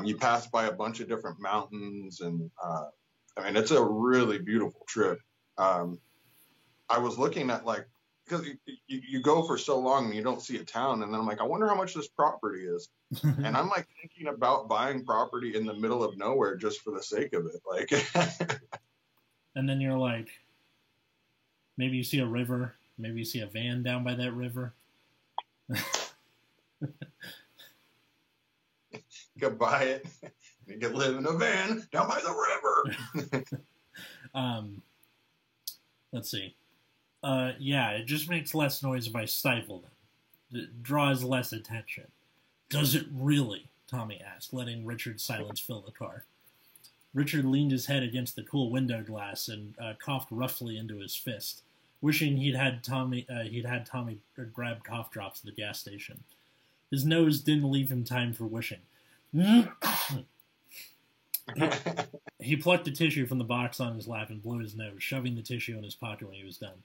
you pass by a bunch of different mountains, and I mean, it's a really beautiful trip. I was looking at like, because you go for so long and you don't see a town, and then I'm like, I wonder how much this property is. And I'm like thinking about buying property in the middle of nowhere just for the sake of it. Like, and then you're like, maybe you see a river, maybe you see a van down by that river. You could buy it. You could live in a van down by the river. Let's see. Yeah, it just makes less noise if I stifle them. It draws less attention. Does it really? Tommy asked, letting Richard's silence fill the car. Richard leaned his head against the cool window glass and coughed roughly into his fist, wishing he'd had Tommy grab cough drops at the gas station. His nose didn't leave him time for wishing. He plucked a tissue from the box on his lap and blew his nose, shoving the tissue in his pocket when he was done.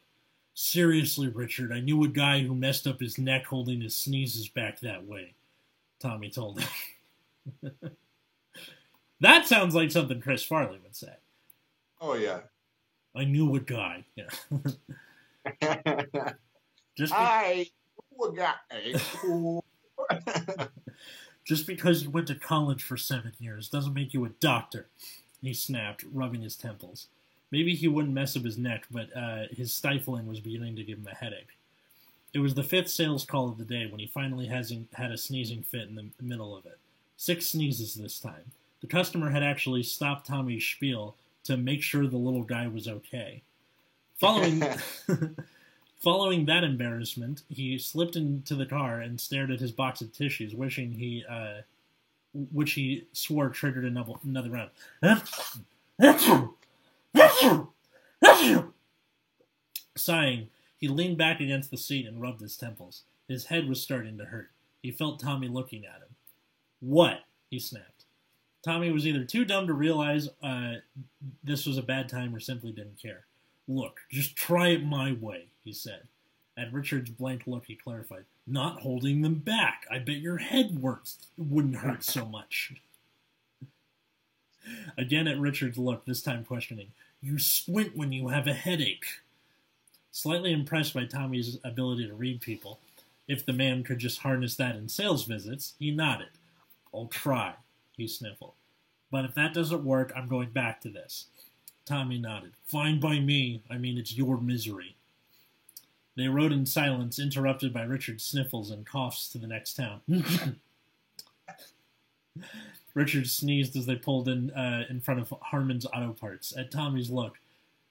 Seriously, Richard, I knew a guy who messed up his neck holding his sneezes back that way, Tommy told him. That sounds like something Chris Farley would say. Oh, yeah. I knew a guy. Yeah. I knew a guy. Just because you went to college for 7 years doesn't make you a doctor, he snapped, rubbing his temples. Maybe he wouldn't mess up his neck, but his stifling was beginning to give him a headache. It was the 5th sales call of the day when he finally had a sneezing fit in the middle of it. 6 sneezes this time. The customer had actually stopped Tommy's spiel to make sure the little guy was okay. Following that embarrassment, he slipped into the car and stared at his box of tissues, which he swore triggered another round. Sighing, he leaned back against the seat and rubbed his temples. His head was starting to hurt. He felt Tommy looking at him. What? He snapped. Tommy was either too dumb to realize this was a bad time or simply didn't care. Look, just try it my way, he said. At Richard's blank look, he clarified, not holding them back. I bet your head wouldn't hurt so much. Again at Richard's look, this time questioning, you squint when you have a headache. Slightly impressed by Tommy's ability to read people, if the man could just harness that in sales visits, he nodded. I'll try, he sniffled. But if that doesn't work, I'm going back to this. Tommy nodded. Fine by me. I mean, it's your misery. They rode in silence, interrupted by Richard's sniffles and coughs to the next town. Richard sneezed as they pulled in front of Harmon's Auto Parts. At Tommy's look,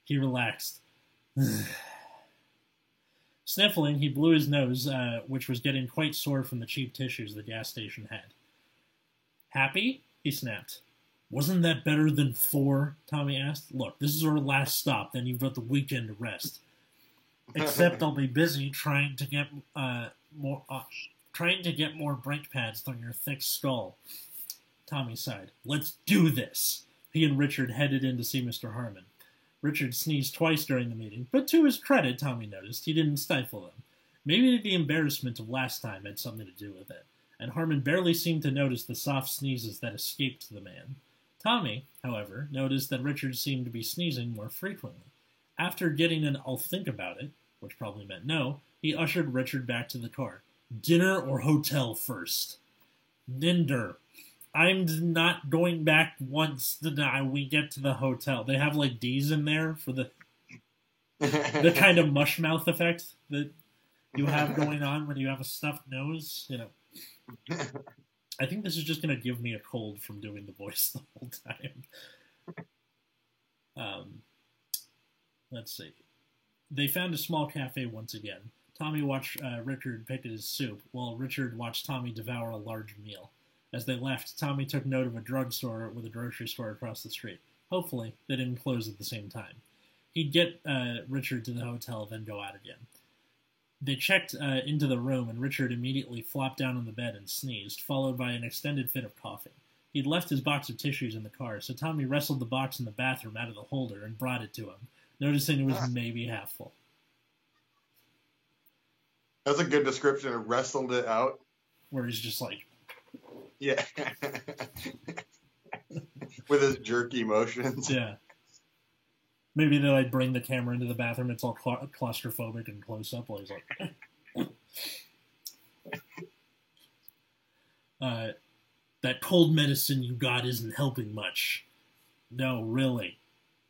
he relaxed. Sniffling, he blew his nose, which was getting quite sore from the cheap tissues the gas station had. Happy? He snapped. Wasn't that better than 4? Tommy asked. Look, this is our last stop, then you've got the weekend to rest. Except I'll be busy trying to get more brake pads through your thick skull. Tommy sighed. Let's do this. He and Richard headed in to see Mr. Harmon. Richard sneezed twice during the meeting, but to his credit, Tommy noticed, he didn't stifle them. Maybe the embarrassment of last time had something to do with it, and Harmon barely seemed to notice the soft sneezes that escaped the man. Tommy, however, noticed that Richard seemed to be sneezing more frequently. After getting an "I'll think about it," which probably meant no, he ushered Richard back to the car. Dinner or hotel first? Dinder. I'm not going back once we get to the hotel. They have like D's in there for the kind of mush mouth effect that you have going on when you have a stuffed nose. You know, I think this is just going to give me a cold from doing the voice the whole time. Let's see. They found a small cafe once again. Tommy watched Richard pick at his soup, while Richard watched Tommy devour a large meal. As they left, Tommy took note of a drugstore with a grocery store across the street. Hopefully, they didn't close at the same time. He'd get Richard to the hotel, then go out again. They checked into the room, and Richard immediately flopped down on the bed and sneezed, followed by an extended fit of coughing. He'd left his box of tissues in the car, so Tommy wrestled the box in the bathroom out of the holder and brought it to him, noticing it was maybe half full. That's a good description of wrestled it out. Where he's just like... Yeah. With his jerky motions. Yeah. Maybe they like bring the camera into the bathroom. It's all claustrophobic and close up while he's like... that cold medicine you got isn't helping much. No, really,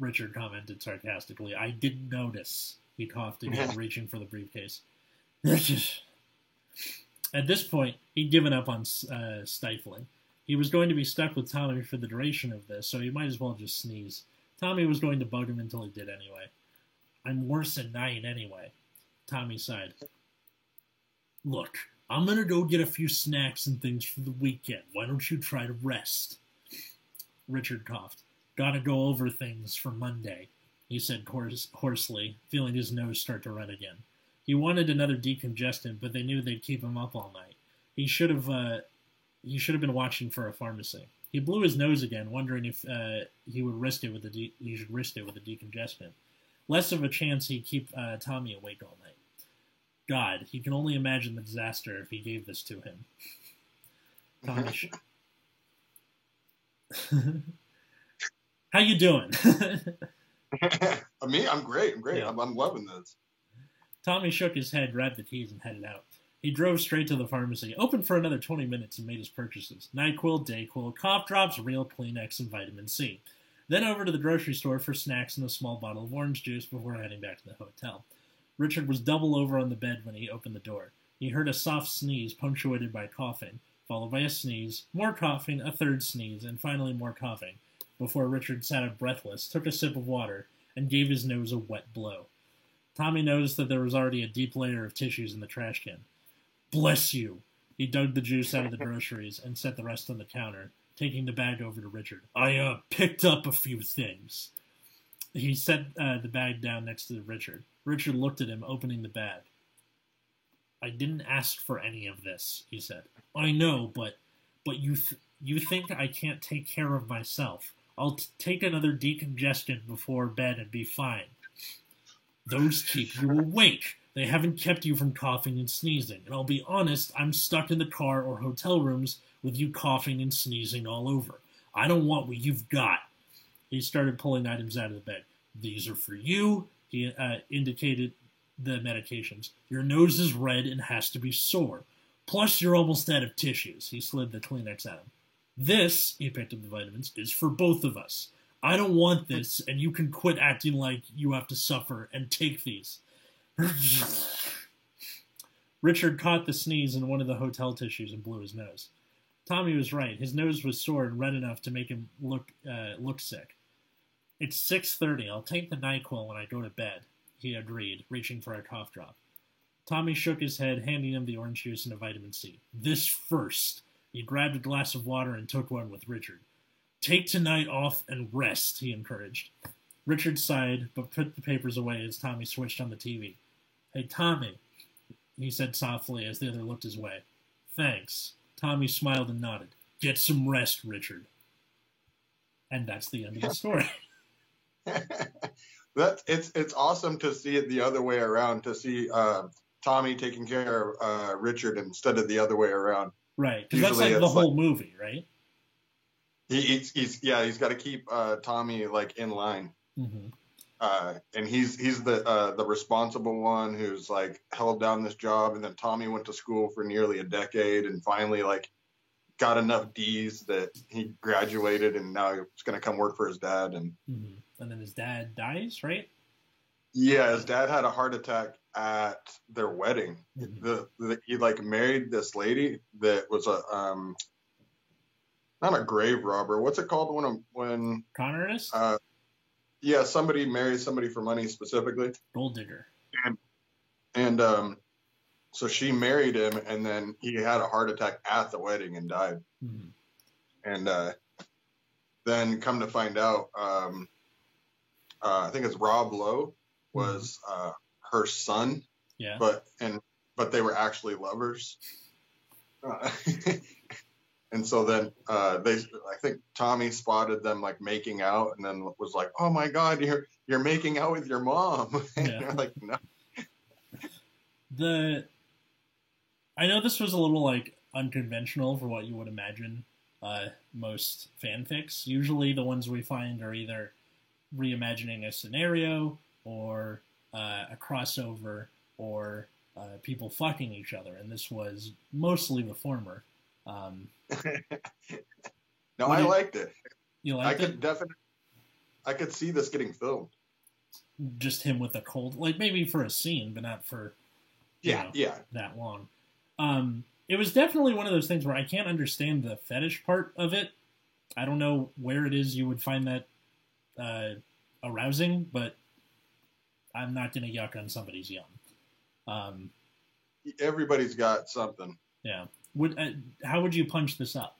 Richard commented sarcastically. I didn't notice. He coughed again, reaching for the briefcase. At this point, he'd given up on stifling. He was going to be stuck with Tommy for the duration of this, so he might as well just sneeze. Tommy was going to bug him until he did anyway. I'm worse at night anyway. Tommy sighed. Look, I'm going to go get a few snacks and things for the weekend. Why don't you try to rest? Richard coughed. Gotta go over things for Monday, he said hoarsely, feeling his nose start to run again. He wanted another decongestant, but they knew they'd keep him up all night. He should have been watching for a pharmacy. He blew his nose again, wondering if he should risk it with a decongestant. Less of a chance he'd keep Tommy awake all night. God, he can only imagine the disaster if he gave this to him. Tommy, how you doing? Me? I'm great. Yeah. I'm loving this. Tommy shook his head, grabbed the keys, and headed out. He drove straight to the pharmacy, opened for another 20 minutes, and made his purchases. NyQuil, Dayquil, cough drops, Real Kleenex, and vitamin C. Then over to the grocery store for snacks and a small bottle of orange juice before heading back to the hotel. Richard was double over on the bed when he opened the door. He heard a soft sneeze punctuated by coughing, followed by a sneeze, more coughing, a third sneeze, and finally more coughing, before Richard sat up breathless, took a sip of water, and gave his nose a wet blow. Tommy noticed that there was already a deep layer of tissues in the trash can. Bless you! He dug the juice out of the groceries and set the rest on the counter, taking the bag over to Richard. I picked up a few things. He set the bag down next to Richard. Richard looked at him, opening the bag. I didn't ask for any of this, he said. I know, but you think I can't take care of myself. I'll take another decongestant before bed and be fine. Those keep you awake. They haven't kept you from coughing and sneezing. And I'll be honest, I'm stuck in the car or hotel rooms with you coughing and sneezing all over. I don't want what you've got. He started pulling items out of the bed. These are for you. He indicated the medications. Your nose is red and has to be sore. Plus, you're almost out of tissues. He slid the Kleenex at him. This, he picked up the vitamins, is for both of us. I don't want this, and you can quit acting like you have to suffer and take these. Richard caught the sneeze in one of the hotel tissues and blew his nose. Tommy was right. His nose was sore and red enough to make him look sick. It's 6:30. I'll take the NyQuil when I go to bed, he agreed, reaching for a cough drop. Tommy shook his head, handing him the orange juice and a vitamin C. This first. He grabbed a glass of water and took one with Richard. Take tonight off and rest, he encouraged. Richard sighed, but put the papers away as Tommy switched on the TV. "Hey, Tommy," he said softly as the other looked his way. "Thanks." Tommy smiled and nodded. "Get some rest, Richard." And that's the end of the story. It's awesome to see it the other way around, to see Tommy taking care of Richard instead of the other way around. Right, because that's like the whole movie, right? He's got to keep Tommy like in line. Mm-hmm. And he's the responsible one who's like held down this job, and then Tommy went to school for nearly a decade and finally like got enough D's that he graduated, and now he's going to come work for his dad. And then his dad dies, right? Yeah, his dad had a heart attack at their wedding. He like married this lady that was a not a grave robber. What's it called when con artist? Yeah, somebody marries somebody for money specifically. Gold digger. And so she married him, and then he had a heart attack at the wedding and died. Mm-hmm. And then come to find out, I think it's Rob Lowe was her son. Yeah. But they were actually lovers. And so then I think Tommy spotted them like making out, and then was like, "Oh my God, you're making out with your mom." And yeah. like, no. I know this was a little like unconventional for what you would imagine most fanfics. Usually the ones we find are either reimagining a scenario or a crossover or people fucking each other, and this was mostly the former. No, I liked it. You liked it? I could see this getting filmed. Just him with a cold, like maybe for a scene, but not for that long. It was definitely one of those things where I can't understand the fetish part of it. I don't know where it is you would find that arousing, but I'm not going to yuck on somebody's yum. Everybody's got something. Yeah. How would you punch this up,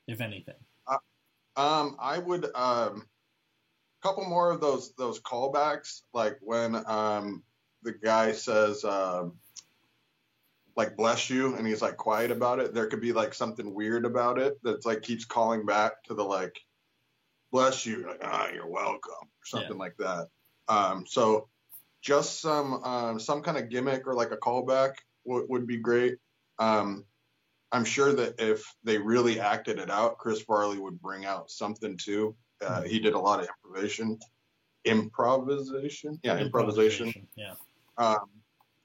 if anything? I would couple more of those callbacks, like when the guy says like "bless you" and he's like quiet about it. There could be like something weird about it that's like keeps calling back to the like "bless you," like "you're welcome" or something like that. So just some kind of gimmick or like a callback would be great. I'm sure that if they really acted it out, Chris Farley would bring out something too. He did a lot of improvisation. Yeah.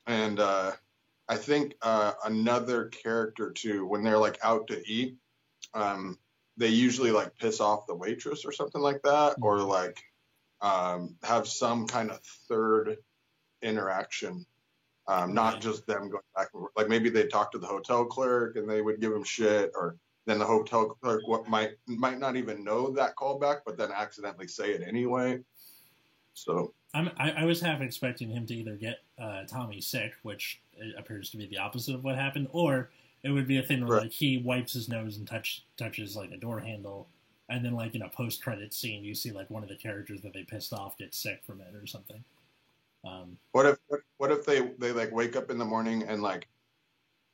And I think another character too, when they're like out to eat, they usually like piss off the waitress or something like that, or like have some kind of third interaction. Not just them going back and forth. Like maybe they talk to the hotel clerk and they would give him shit, or then the hotel clerk might not even know that callback, but then accidentally say it anyway. So I was half expecting him to either get Tommy sick, which appears to be the opposite of what happened, or it would be a thing where like he wipes his nose and touches like a door handle, and then like in a post-credit scene you see like one of the characters that they pissed off gets sick from it or something. What if they like wake up in the morning and like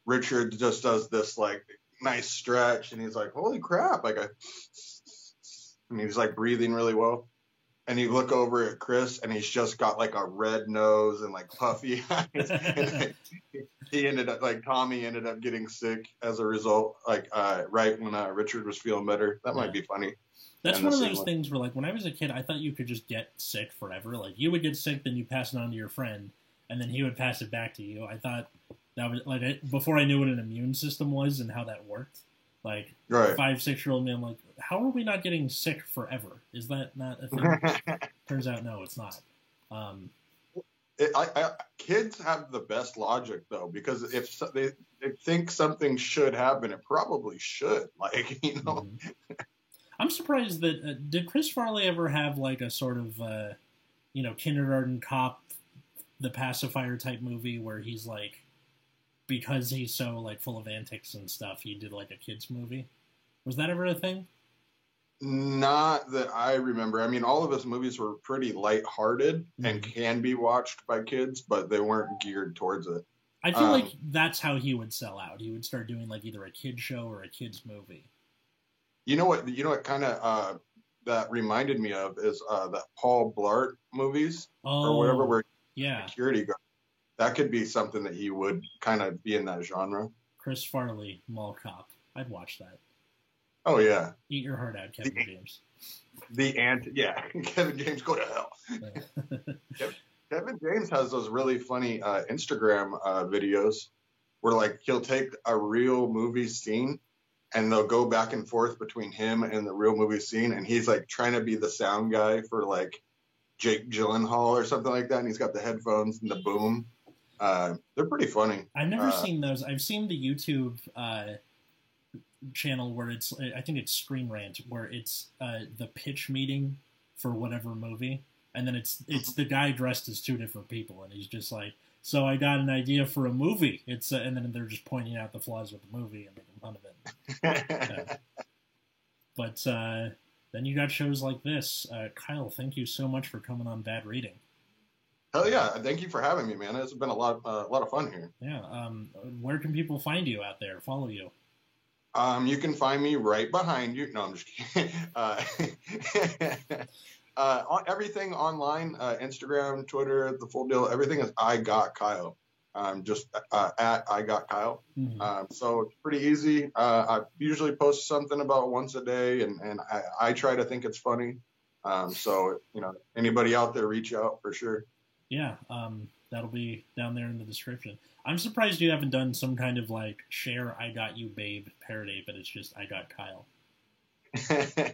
Richard just does this like nice stretch and he's like, holy crap, like and he's like breathing really well, and you look over at Chris and he's just got like a red nose and like puffy eyes. And Tommy ended up getting sick as a result, like right when Richard was feeling better. That might be funny. That's one of those things where, like, when I was a kid, I thought you could just get sick forever. Like, you would get sick, then you pass it on to your friend, and then he would pass it back to you. I thought that was, like, before I knew what an immune system was and how that worked, like, 5-6-year-old me, I'm like, how are we not getting sick forever? Is that not a thing? Turns out, no, it's not. Kids have the best logic, though, because if they think something should happen, it probably should. Like, you know... I'm surprised that did Chris Farley ever have like a sort of Kindergarten Cop, the pacifier type movie where he's like, because he's so like full of antics and stuff, he did like a kids movie. Was that ever a thing? Not that I remember. I mean, all of his movies were pretty lighthearted and Mm-hmm. can be watched by kids, but they weren't geared towards it. I feel like Um, that's how he would sell out. He would start doing like either a kid show or a kids movie. you know what? You know what kind of that reminded me of is that Paul Blart movies or whatever, Oh, where yeah, security guard. That could be something that he would kind of be in that genre. Chris Farley, Mall Cop. I'd watch that. Oh yeah, Eat your heart out, the Kevin James. the ant. Yeah, Kevin James, go to hell. Kevin James has those really funny Instagram videos where like he'll take a real movie scene and they'll go back and forth between him and the real movie scene, and he's like trying to be the sound guy for like Jake Gyllenhaal or something like that, and he's got the headphones and the boom. They're pretty funny. I've never seen those. I've seen the YouTube channel where it's, I think it's Screen Rant, where it's the pitch meeting for whatever movie, and then it's the guy dressed as two different people, and he's just like, "So I got an idea for a movie." It's and then they're just pointing out the flaws with the movie and making fun of it. But then you got shows like this. Kyle, thank you so much for coming on Bad Reading. Hell yeah! Thank you for having me, man. It's been a lot of fun here. Yeah. Where can people find you out there? Follow you? You can find me right behind you. No, I'm just kidding. Everything online, Instagram, Twitter, the full deal. Everything is I got Kyle. Just at I got Kyle. Mm-hmm. So it's pretty easy. I usually post something about once a day, and I try to think it's funny. So anybody out there, reach out for sure. Yeah, that'll be down there in the description. I'm surprised you haven't done some kind of like share "I Got You, Babe" parody, but it's just "I Got Kyle."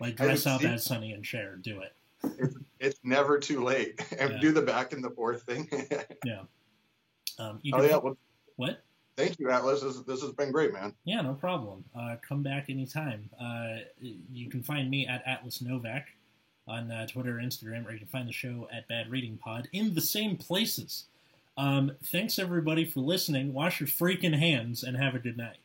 Like dress up as Sonny and Cher. Do it. It's never too late. And do the back and the forth thing. Yeah. Well, what? Thank you, Atlas. This has been great, man. Yeah, no problem. Come back anytime. You can find me at Atlas Novak on Twitter or Instagram, or you can find the show at Bad Reading Pod in the same places. Thanks everybody for listening. Wash your freaking hands and have a good night.